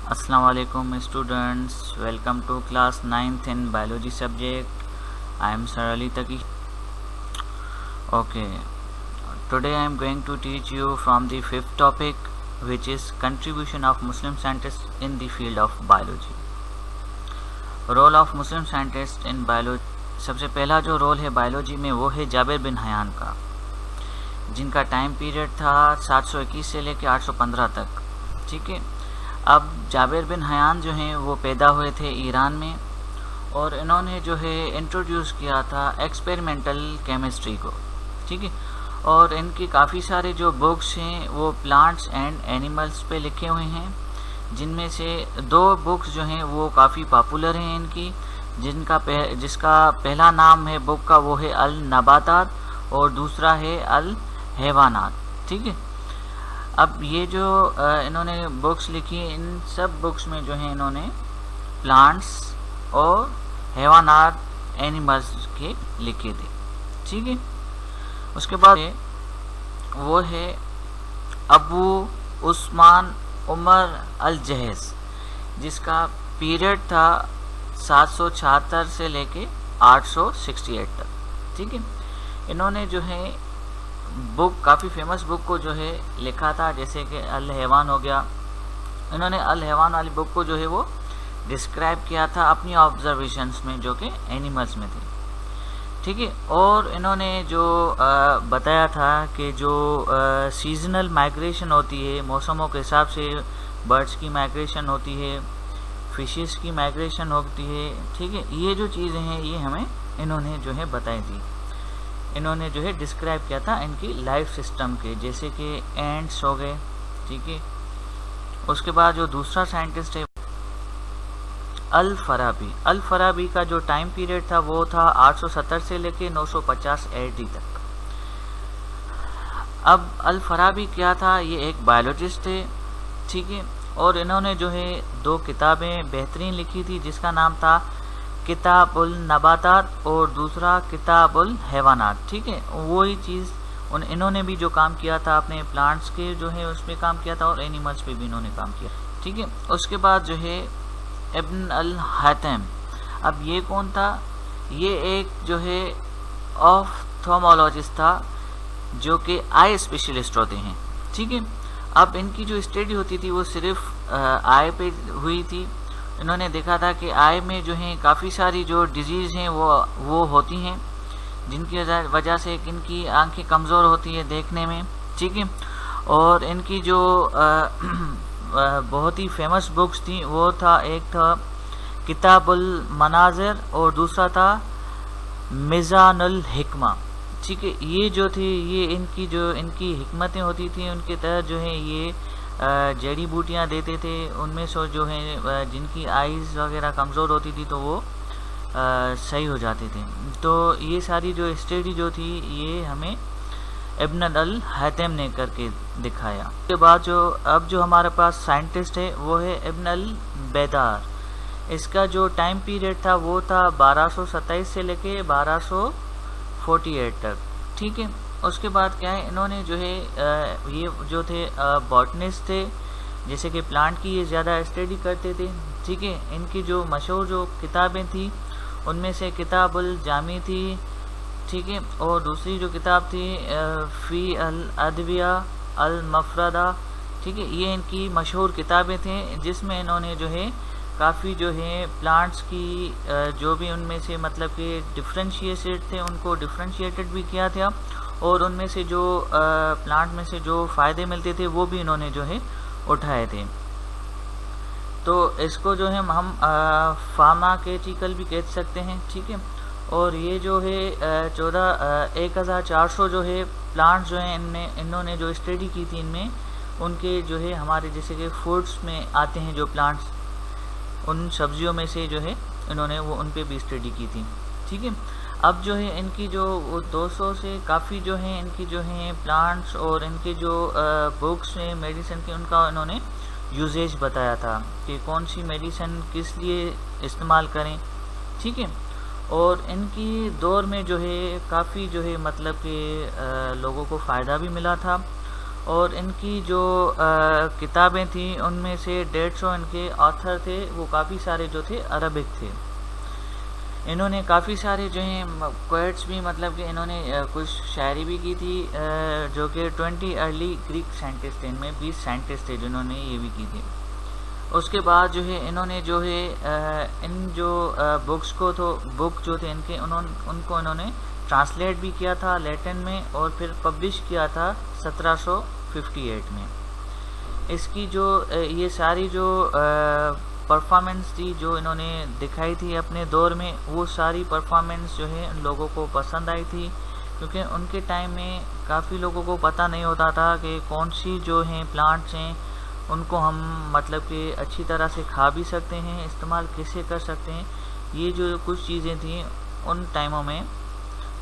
Assalamualaikum students, welcome to class 9th in biology subject. I am Sir Ali Taqi. Okay, today I am going to teach you from the fifth topic, which is contribution of Muslim scientists in the field of biology. Role of Muslim scientists in biology. सबसे पहला जो role है biology में वो है Jabir bin Hayyan का, जिनका time period था 721 से लेकर 815 तक। ठीक है, अब जाबिर बिन हयान जो हैं वो पैदा हुए थे ईरान में, और इन्होंने जो है इंट्रोड्यूस किया था एक्सपेरिमेंटल केमिस्ट्री को। ठीक है, और इनकी काफ़ी सारे जो बुक्स हैं वो प्लांट्स एंड एनिमल्स पे लिखे हुए हैं, जिनमें से दो बुक्स जो हैं वो काफ़ी पॉपुलर हैं इनकी, जिसका पहला नाम है बुक का वो है अल नबातात और दूसरा है अल हैवानात। ठीक है, अब ये जो इन्होंने बुक्स लिखी, इन सब बुक्स में जो है इन्होंने प्लांट्स और हैवानात एनिमल्स के लिखे थे। ठीक है, उसके बाद वो है अबू उस्मान उमर अल जहेज, जिसका पीरियड था 776 से लेके 868 तक। ठीक है, इन्होंने जो है बुक, काफ़ी फेमस बुक को जो है लिखा था, जैसे कि अल हैवान हो गया। इन्होंने अल हैवान वाली बुक को जो है वो डिस्क्राइब किया था अपनी ऑब्जर्वेशंस में, जो कि एनिमल्स में थे। ठीक है, और इन्होंने जो बताया था कि जो सीजनल माइग्रेशन होती है, मौसमों के हिसाब से बर्ड्स की माइग्रेशन होती है, फिशेस की माइग्रेशन होती है। ठीक है, ये जो चीज़ें हैं ये हमें इन्होंने जो है बताई थी। इन्होंने जो है डिस्क्राइब किया था इनकी लाइफ सिस्टम के, जैसे कि एंड्स हो गए। ठीक है, उसके बाद जो दूसरा साइंटिस्ट है अल फराबी का जो टाइम पीरियड था वो था 870 से लेके 950 AD तक। अब अल फराबी क्या था, ये एक बायोलॉजिस्ट थे। ठीक है, और इन्होंने जो है दो किताबें बेहतरीन लिखी थी, जिसका नाम था किताबुल नबातात और दूसरा किताबुल हैवानात। ठीक है, वही चीज़ इन्होंने भी जो काम किया था अपने प्लांट्स के जो है उस पर काम किया था, और एनिमल्स पे भी इन्होंने काम किया। ठीक है, उसके बाद जो है इब्न अल हातिम। अब ये कौन था, ये एक जो है ऑफ्थल्मोलॉजिस्ट था, जो कि आई स्पेशलिस्ट होते हैं। ठीक है, अब इनकी जो स्टडी होती थी वो सिर्फ आई पे हुई थी। इन्होंने देखा था कि आई में जो है काफ़ी सारी जो डिजीज़ हैं वो होती हैं, जिनकी वजह से इनकी आंखें कमज़ोर होती है देखने में। ठीक है, और इनकी जो बहुत ही फेमस बुक्स थी वो था, एक था किताबुल मनाज़िर और दूसरा था मिज़ानुल हिकमा। ठीक है, ये जो थी ये इनकी हिकमतें होती थी, उनके तहत जो है ये जड़ी बूटियाँ देते थे। उनमें से जो है जिनकी आइज़ वगैरह कमज़ोर होती थी तो वो सही हो जाते थे। तो ये सारी जो स्टडी जो थी ये हमें इब्न अल हातिम ने करके दिखाया। उसके बाद जो हमारे पास साइंटिस्ट है वो है इब्न अल बैदार। इसका जो टाइम पीरियड था वो था 1227 से लेके 1248 तक। ठीक है, उसके बाद क्या है, इन्होंने जो है ये जो थे बॉटनिस्ट थे, जैसे कि प्लांट की ये ज़्यादा स्टडी करते थे। ठीक है, इनकी जो मशहूर जो किताबें थी उनमें से किताबुल जामी थी। ठीक है, और दूसरी जो किताब थी फ़ी अल अदविया अल मफरदा। ठीक है, ये इनकी मशहूर किताबें थी, जिसमें इन्होंने जो है काफ़ी जो है प्लांट्स की जो भी उनमें से मतलब कि डिफ्रेंशिएटेड थे उनको डिफ्रेंशिएटेड भी किया था, और उनमें से जो प्लांट में से जो फ़ायदे मिलते थे वो भी इन्होंने जो है उठाए थे। तो इसको जो है हम फार्माकेटिकल भी कह सकते हैं। ठीक है, और ये जो है 1400 जो है प्लांट्स जो हैं इन्होंने जो स्टडी की थी, इनमें उनके जो है हमारे जैसे कि फूड्स में आते हैं जो प्लांट्स, उन सब्जियों में से जो है इन्होंने वो उन पे भी स्टडी की थी। ठीक है, अब जो है इनकी जो 200 से काफ़ी जो है इनकी जो है प्लांट्स और इनके जो बुक्स हैं मेडिसिन के, उनका इन्होंने यूजेज बताया था कि कौन सी मेडिसिन किस लिए इस्तेमाल करें। ठीक है, और इनकी दौर में जो है काफ़ी जो है मतलब कि लोगों को फ़ायदा भी मिला था, और इनकी जो किताबें थी उनमें से 150 इनके ऑथर थे, वो काफ़ी सारे जो थे अरबिक थे। इन्होंने काफ़ी सारे जो हैं क्वेट्स भी, मतलब कि इन्होंने कुछ शायरी भी की थी, जो कि 20 अर्ली ग्रीक साइंटिस्ट थे, इनमें 20 साइंटिस्ट थे जिन्होंने ये भी की थी। उसके बाद जो है इन्होंने जो है इन जो बुक्स को तो बुक जो थे इनके उनको इन्होंने ट्रांसलेट भी किया था लैटिन में और फिर पब्लिश किया था 1758 में। इसकी जो ये सारी जो परफॉर्मेंस थी जो इन्होंने दिखाई थी अपने दौर में, वो सारी परफॉर्मेंस जो है लोगों को पसंद आई थी, क्योंकि उनके टाइम में काफ़ी लोगों को पता नहीं होता था कि कौन सी जो हैं प्लांट्स हैं उनको हम मतलब कि अच्छी तरह से खा भी सकते हैं, इस्तेमाल कैसे कर सकते हैं। ये जो कुछ चीज़ें थी उन टाइमों में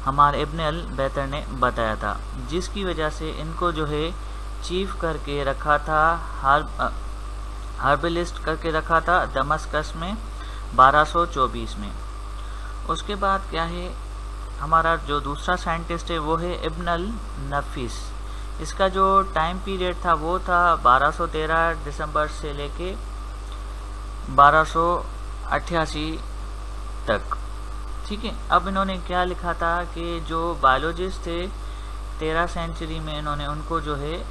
हमारे इब्न अल बैतर ने बताया था, जिसकी वजह से इनको जो है चीफ करके रखा था, हर्बलिस्ट करके रखा था दमस्कस में 1224 में। उसके बाद क्या है, हमारा जो दूसरा साइंटिस्ट है वो है इब्न अल नफीस। इसका जो टाइम पीरियड था वो था 1213 दिसंबर से लेके 1288 तक। ठीक है, अब इन्होंने क्या लिखा था कि जो बायोलॉजिस्ट थे 13 सेंचुरी में इन्होंने उनको जो है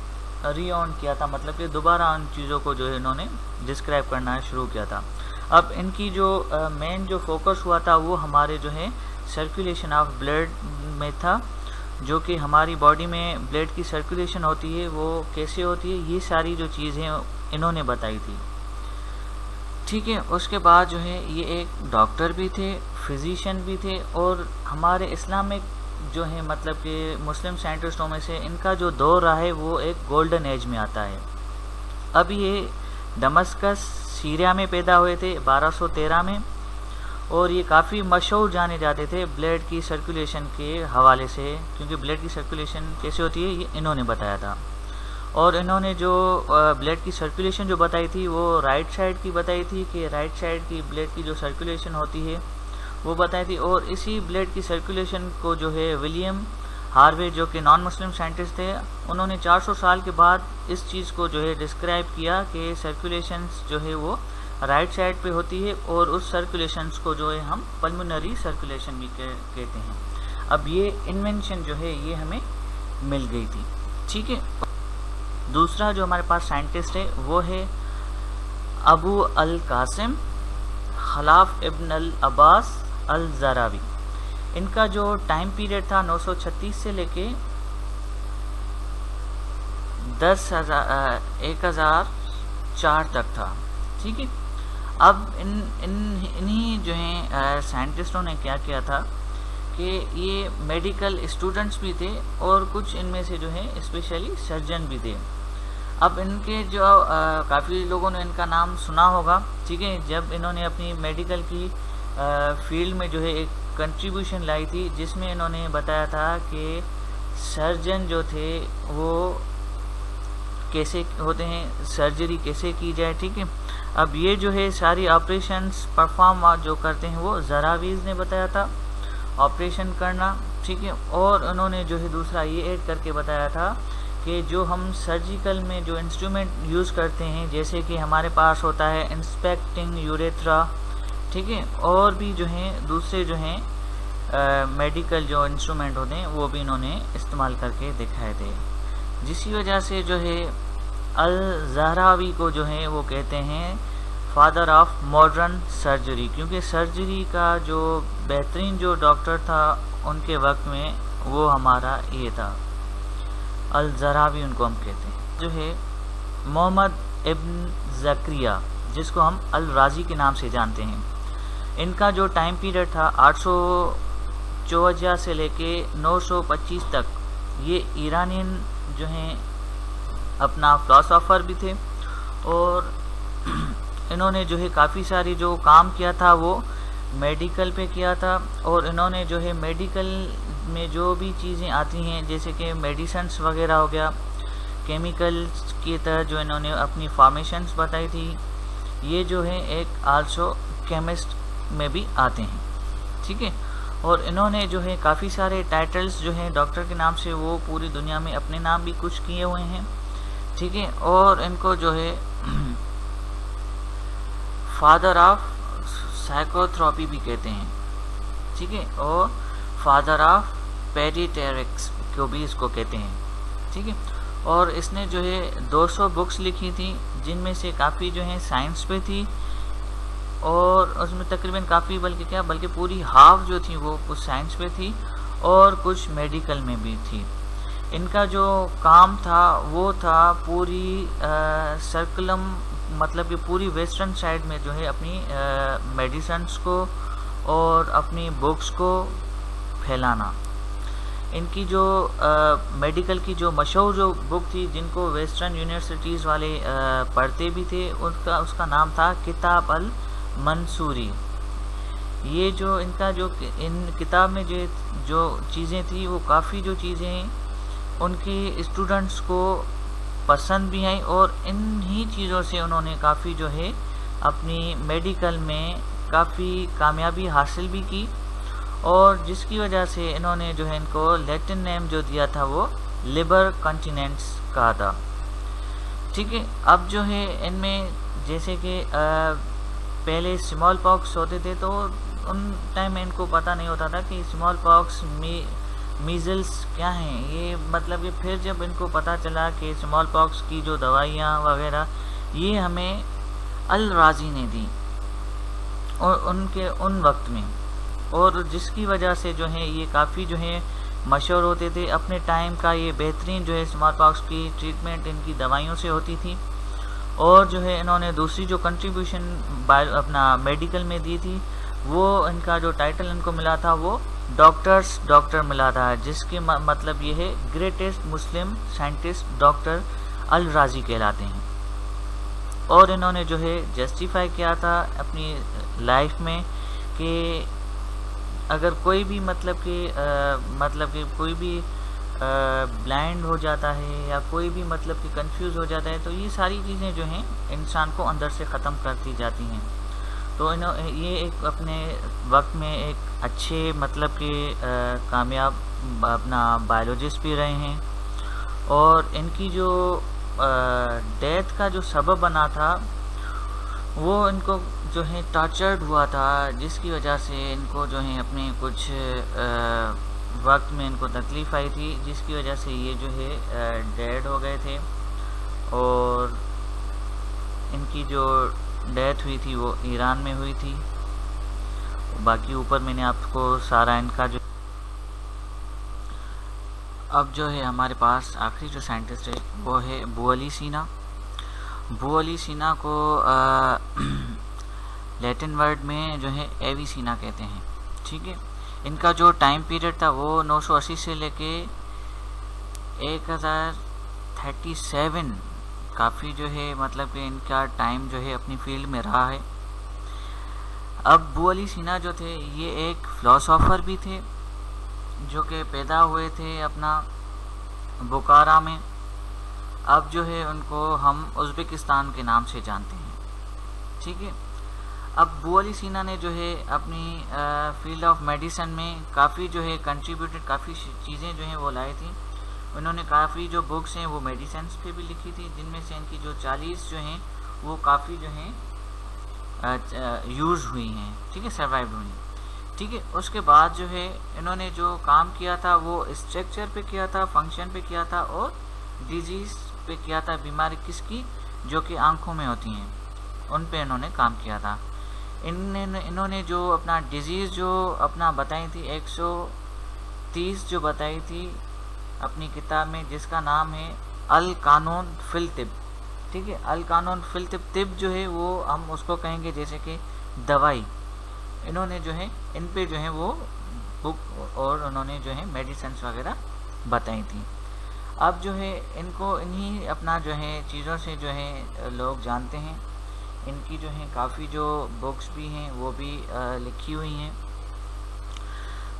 रीऑन किया था, मतलब कि दोबारा उन चीज़ों को जो है इन्होंने डिस्क्राइब करना शुरू किया था। अब इनकी जो मेन जो फोकस हुआ था वो हमारे जो है सर्कुलेशन ऑफ ब्लड में था, जो कि हमारी बॉडी में ब्लड की सर्कुलेशन होती है वो कैसे होती है, ये सारी जो चीज़ें इन्होंने बताई थी। ठीक है, उसके बाद जो है ये एक डॉक्टर भी थे, फिजिशियन भी थे, और हमारे इस्लामिक जो है मतलब कि मुस्लिम साइंटिस्टों में से इनका जो दौर रहा है वो एक गोल्डन एज में आता है। अब ये दमस्कस सीरिया में पैदा हुए थे 1213 में, और ये काफ़ी मशहूर जाने जाते थे ब्लड की सर्कुलेशन के हवाले से, क्योंकि ब्लड की सर्कुलेशन कैसे होती है ये इन्होंने बताया था। और इन्होंने जो ब्लड की सर्कुलेशन जो बताई थी वो राइट साइड की बताई थी, कि राइट साइड की ब्लड की जो सर्कुलेशन होती है वो बताई थी। और इसी ब्लड की सर्कुलेशन को जो है विलियम हार्वे जो कि नॉन मुस्लिम साइंटिस्ट थे, उन्होंने 400 साल के बाद इस चीज़ को जो है डिस्क्राइब किया कि सर्कुलेशंस जो है वो राइट साइड पे होती है, और उस सर्कुलेशंस को जो है हम पल्मोनरी सर्कुलेशन भी कहते हैं। अब ये इन्वेंशन जो है ये हमें मिल गई थी। ठीक है, दूसरा जो हमारे पास साइंटिस्ट है वो है अबू अल कासिम खलाफ इब्न अल अब्बास अल ज़रावी। इनका जो टाइम पीरियड था 936 से लेके 1004 तक था। ठीक है, अब इन्हीं जो हैं साइंटिस्टों ने क्या किया था कि ये मेडिकल स्टूडेंट्स भी थे और कुछ इनमें से जो है स्पेशली सर्जन भी थे। अब इनके जो काफ़ी लोगों ने इनका नाम सुना होगा। ठीक है, जब इन्होंने अपनी मेडिकल की फील्ड में जो है एक कंट्रीब्यूशन लाई थी, जिसमें इन्होंने बताया था कि सर्जन जो थे वो कैसे होते हैं, सर्जरी कैसे की जाए। ठीक है, अब ये जो है सारी ऑपरेशंस परफॉर्म जो करते हैं वो ज़रावीज़ ने बताया था ऑपरेशन करना। ठीक है, और उन्होंने जो है दूसरा ये ऐड करके बताया था कि जो हम सर्जिकल में जो इंस्ट्रूमेंट यूज़ करते हैं, जैसे कि हमारे पास होता है इंस्पेक्टिंग यूरेथ्रा, ठीक है, और भी जो हैं दूसरे जो हैं मेडिकल जो इंस्ट्रूमेंट होते हैं वो भी इन्होंने इस्तेमाल करके दिखाए थे, जिसकी वजह से जो है अल ज़हरावी को जो है वो कहते हैं फादर ऑफ मॉडर्न सर्जरी, क्योंकि सर्जरी का जो बेहतरीन जो डॉक्टर था उनके वक्त में वो हमारा ये था, अल ज़हरावी उनको हम कहते हैं। जो है मोहम्मद इब्न ज़करिया, जिसको हम अल राज़ी के नाम से जानते हैं, इनका जो टाइम पीरियड था 854 से लेके 925 तक। ये ईरानियन जो हैं अपना फ़िलासफ़र भी थे, और इन्होंने जो है काफ़ी सारी जो काम किया था वो मेडिकल पे किया था। और इन्होंने जो है मेडिकल में जो भी चीज़ें आती हैं जैसे कि मेडिसिन्स वगैरह हो गया, केमिकल्स की तरह जो इन्होंने अपनी फॉर्मेशंस बताई थी, ये जो है एक आल्सो केमिस्ट में भी आते हैं। ठीक है, और इन्होंने जो है काफ़ी सारे टाइटल्स जो हैं डॉक्टर के नाम से वो पूरी दुनिया में अपने नाम भी कुछ किए हुए हैं। ठीक है। और इनको जो है फादर ऑफ साइकोथेरेपी भी कहते हैं, ठीक है। और फादर ऑफ पेडियाट्रिक्स को भी इसको कहते हैं, ठीक है। और इसने जो है 200 बुक्स लिखी थी, जिनमें से काफ़ी जो है साइंस पे थी, और उसमें तकरीबन काफ़ी बल्कि पूरी हाफ जो थी वो कुछ साइंस पे थी और कुछ मेडिकल में भी थी। इनका जो काम था वो था पूरी सर्कुलम, मतलब कि पूरी वेस्टर्न साइड में जो है अपनी मेडिसिन्स को और अपनी बुक्स को फैलाना। इनकी जो मेडिकल की जो मशहूर जो बुक थी, जिनको वेस्टर्न यूनिवर्सिटीज़ वाले पढ़ते भी थे, उसका नाम था किताब अल मंसूरी। ये जो इनका जो इन किताब में जो चीज़ें थी वो काफ़ी जो चीज़ें उनके स्टूडेंट्स को पसंद भी आई, और इन्हीं चीज़ों से उन्होंने काफ़ी जो है अपनी मेडिकल में काफ़ी कामयाबी हासिल भी की, और जिसकी वजह से इन्होंने जो है इनको लैटिन नेम जो दिया था वो लिबर कॉन्टिनेंट्स कहा था, ठीक है। अब जो है इनमें जैसे कि पहले स्मॉल पॉक्स होते थे, तो उन टाइम में इनको पता नहीं होता था कि स्मॉल पॉक्स मीज़ल्स क्या हैं ये, मतलब कि फिर जब इनको पता चला कि स्मॉल पॉक्स की जो दवाइयाँ वगैरह ये हमें अल राज़ी ने दी और उनके उन वक्त में, और जिसकी वजह से जो है ये काफ़ी जो है मशहूर होते थे। अपने टाइम का ये बेहतरीन जो है स्मॉल पॉक्स की ट्रीटमेंट इनकी दवाइयों से होती थी, और जो है इन्होंने दूसरी जो कंट्रीब्यूशन अपना मेडिकल में दी थी, वो इनका जो टाइटल इनको मिला था वो डॉक्टर मिला था, जिसके मतलब ये है ग्रेटेस्ट मुस्लिम साइंटिस्ट डॉक्टर अल राज़ी कहलाते हैं। और इन्होंने जो है जस्टिफाई किया था अपनी लाइफ में कि अगर कोई भी मतलब कि कोई भी ब्लाइंड हो जाता है या कोई भी मतलब कि कंफ्यूज हो जाता है, तो ये सारी चीज़ें जो हैं इंसान को अंदर से ख़त्म करती जाती हैं। तो ये एक अपने वक्त में एक अच्छे मतलब कि कामयाब अपना बायोलॉजिस्ट भी रहे हैं, और इनकी जो डेथ का जो सबब बना था वो इनको जो है टॉर्चर्ड हुआ था, जिसकी वजह से इनको जो है अपने कुछ वक्त में इनको तकलीफ़ आई थी, जिसकी वजह से ये जो है डेड हो गए थे। और इनकी जो डेथ हुई थी वो ईरान में हुई थी। बाकी ऊपर मैंने आपको सारा इनका जो अब जो है हमारे पास आखिरी जो साइंटिस्ट है वो है अबू अली सीना। अबू अली सीना को लैटिन वर्ड में जो है एविसीना कहते हैं, ठीक है। इनका जो टाइम पीरियड था वो 980 से लेके 1037 काफ़ी जो है मतलब कि इनका टाइम जो है अपनी फील्ड में रहा है। अब अबू अली सीना जो थे ये एक फ़िलासफ़र भी थे, जो कि पैदा हुए थे अपना बुखारा में। अब जो है उनको हम उज़्बेकिस्तान के नाम से जानते हैं, ठीक है। अब अबू अली सीना ने जो है अपनी फील्ड ऑफ मेडिसिन में काफ़ी जो है कंट्रीब्यूटेड, काफ़ी चीज़ें जो हैं वो लाई थी। उन्होंने काफ़ी जो बुक्स हैं वो मेडिसिन पे भी लिखी थी, जिनमें से इनकी जो 40 जो हैं वो काफ़ी जो हैं यूज़ हुई हैं, ठीक है, सर्वाइव हुई हैं, ठीक है। उसके बाद जो है इन्होंने जो काम किया था वो स्ट्रक्चर पे किया था, फंक्शन पे किया था, और डिजीज़ पे किया था, बीमारी किसकी, जो कि आँखों में होती हैं, उन पे इन्होंने काम किया था। इन्होंने जो अपना डिजीज़ जो अपना बताई थी 130 जो बताई थी अपनी किताब में, जिसका नाम है अल कानून फिल तिब, ठीक है। अल कानून फिल तिब, तिब जो है वो हम उसको कहेंगे जैसे कि दवाई। इन्होंने जो है इन पे जो है वो बुक और उन्होंने जो है मेडिसिन वगैरह बताई थी। अब जो है इनको इन्हीं अपना जो है चीज़ों से जो है लोग जानते हैं। इनकी जो है काफ़ी जो बुक्स भी हैं वो भी लिखी हुई हैं।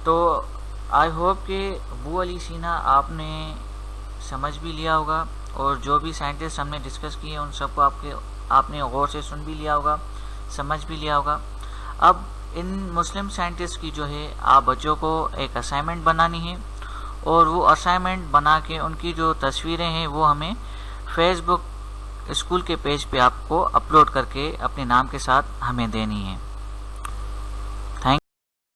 तो आई होप कि अबू अली सीना आपने समझ भी लिया होगा, और जो भी साइंटिस्ट हमने डिस्कस किए उन सबको आपने गौर से सुन भी लिया होगा, समझ भी लिया होगा। अब इन मुस्लिम साइंटिस्ट की जो है आप बच्चों को एक असाइनमेंट बनानी है, और वो असाइनमेंट बना के उनकी जो तस्वीरें हैं वो हमें फेसबुक स्कूल के पेज पे आपको अपलोड करके अपने नाम के साथ हमें देनी है।